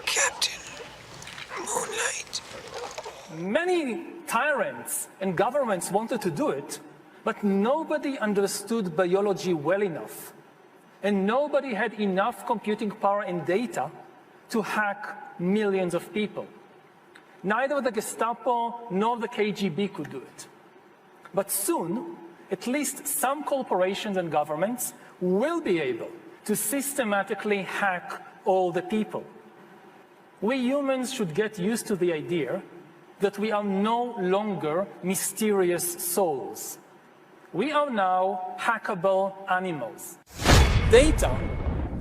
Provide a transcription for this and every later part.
Captain MoonLight. Many tyrants and governments wanted to do it, but nobody understood biology well enough. And nobody had enough computing power and data to hack millions of people. Neither the Gestapo nor the KGB could do it. But soon, at least some corporations and governments will be able to systematically hack all the people. We humans should get used to the idea that we are no longer mysterious souls. We are now hackable animals. Data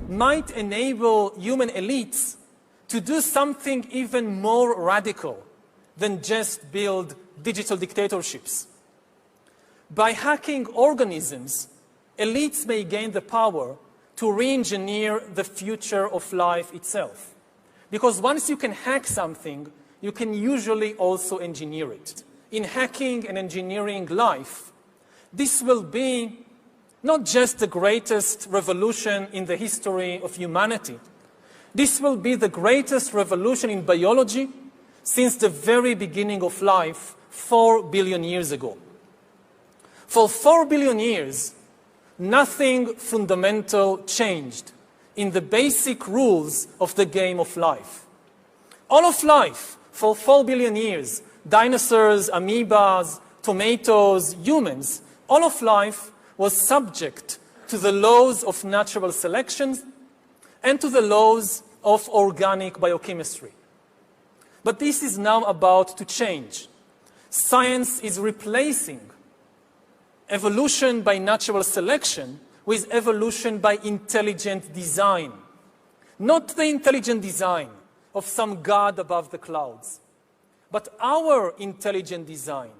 might enable human elites to do something even more radical than just build digital dictatorships. By hacking organisms, elites may gain the power to re-engineer the future of life itself. Because once you can hack something, you can usually also engineer it. In hacking and engineering life, this will be not just the greatest revolution in the history of humanity. This will be the greatest revolution in biology since the very beginning of life 4 billion years ago. For 4 billion years, nothing fundamental changed in the basic rules of the game of life. All of life, for 4 billion years, dinosaurs, amoebas, tomatoes, humans, all of life was subject to the laws of natural selection and to the laws of organic biochemistry. But this is now about to change. Science is replacing evolution by natural selection with evolution by intelligent design. Not the intelligent design of some god above the clouds, but our intelligent design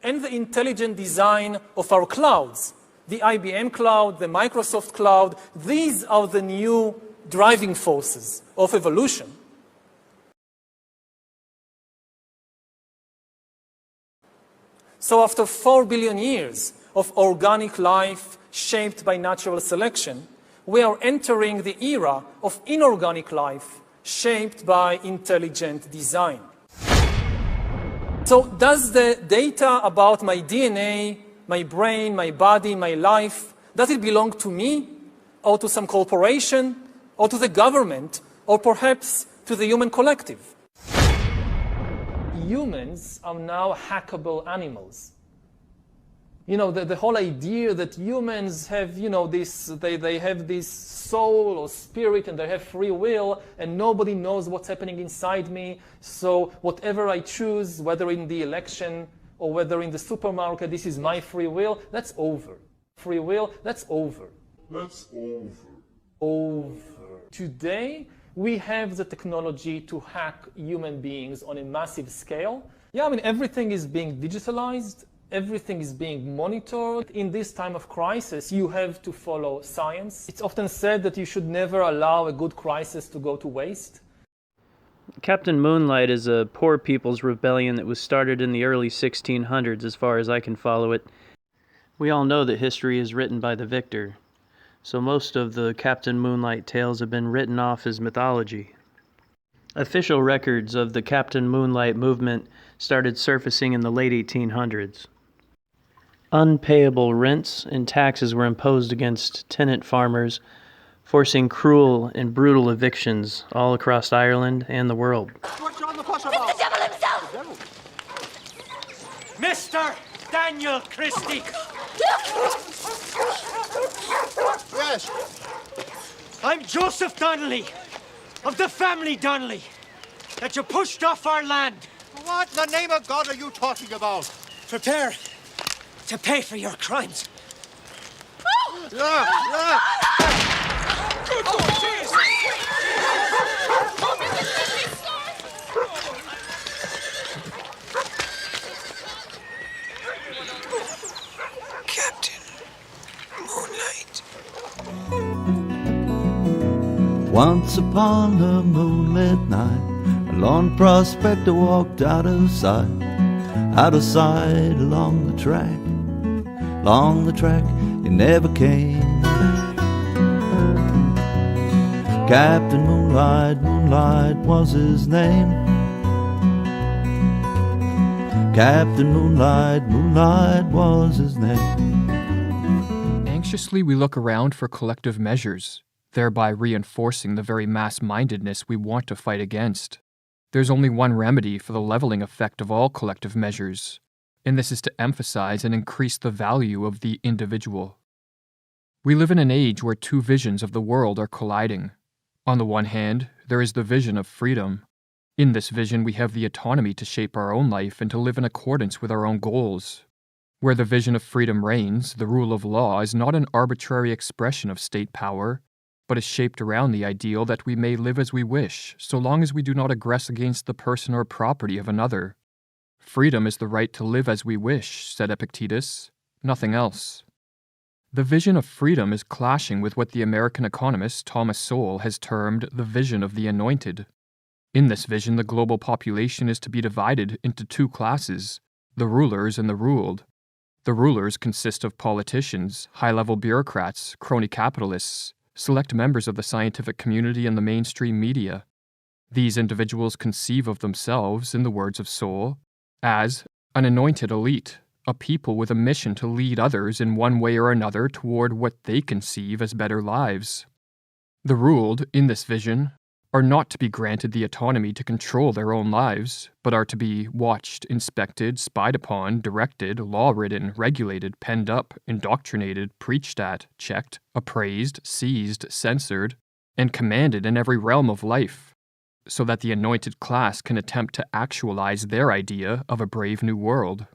and the intelligent design of our clouds, the IBM cloud, the Microsoft cloud. These are the new driving forces of evolution. So after 4 billion years of organic life shaped by natural selection, we are entering the era of inorganic life shaped by intelligent design. So does the data about my DNA, my brain, my body, my life, does it belong to me or to some corporation or to the government or perhaps to the human collective? Humans are now hackable animals. You know, the whole idea that humans have, you know, they have this soul or spirit and they have free will and nobody knows what's happening inside me. So whatever I choose, whether in the election or whether in the supermarket, this is my free will, that's over. Free will, that's over. That's over. Over. Today, we have the technology to hack human beings on a massive scale. Yeah, I mean, everything is being digitalized. Everything is being monitored. In this time of crisis, you have to follow science. It's often said that you should never allow a good crisis to go to waste. Captain MoonLight is a poor people's rebellion that was started in the early 1600s, as far as I can follow it. We all know that history is written by the victor, so most of the Captain MoonLight tales have been written off as mythology. Official records of the Captain MoonLight movement started surfacing in the late 1800s. Unpayable rents and taxes were imposed against tenant farmers, forcing cruel and brutal evictions all across Ireland and the world. It's the devil himself! Mr. Daniel Christie! Yes. I'm Joseph Donnelly, of the family Donnelly, that you pushed off our land. What in the name of God are you talking about? Prepare to pay for your crimes. Captain MoonLight. Once upon a moonlit night, a lone prospector walked out of sight along the track. Along the track, he never came. Captain Moonlight, Moonlight was his name. Captain Moonlight, Moonlight was his name. Anxiously we look around for collective measures, thereby reinforcing the very mass-mindedness we want to fight against. There's only one remedy for the leveling effect of all collective measures, and this is to emphasize and increase the value of the individual. We live in an age where two visions of the world are colliding. On the one hand, there is the vision of freedom. In this vision, we have the autonomy to shape our own life and to live in accordance with our own goals. Where the vision of freedom reigns, the rule of law is not an arbitrary expression of state power, but is shaped around the ideal that we may live as we wish, so long as we do not aggress against the person or property of another. Freedom is the right to live as we wish, said Epictetus, nothing else. The vision of freedom is clashing with what the American economist Thomas Sowell has termed the vision of the anointed. In this vision, the global population is to be divided into two classes, the rulers and the ruled. The rulers consist of politicians, high-level bureaucrats, crony capitalists, select members of the scientific community and the mainstream media. These individuals conceive of themselves, in the words of Sowell, as an anointed elite, a people with a mission to lead others in one way or another toward what they conceive as better lives. The ruled, in this vision, are not to be granted the autonomy to control their own lives, but are to be watched, inspected, spied upon, directed, law-ridden, regulated, penned up, indoctrinated, preached at, checked, appraised, seized, censored, and commanded in every realm of life, so that the anointed class can attempt to actualize their idea of a brave new world.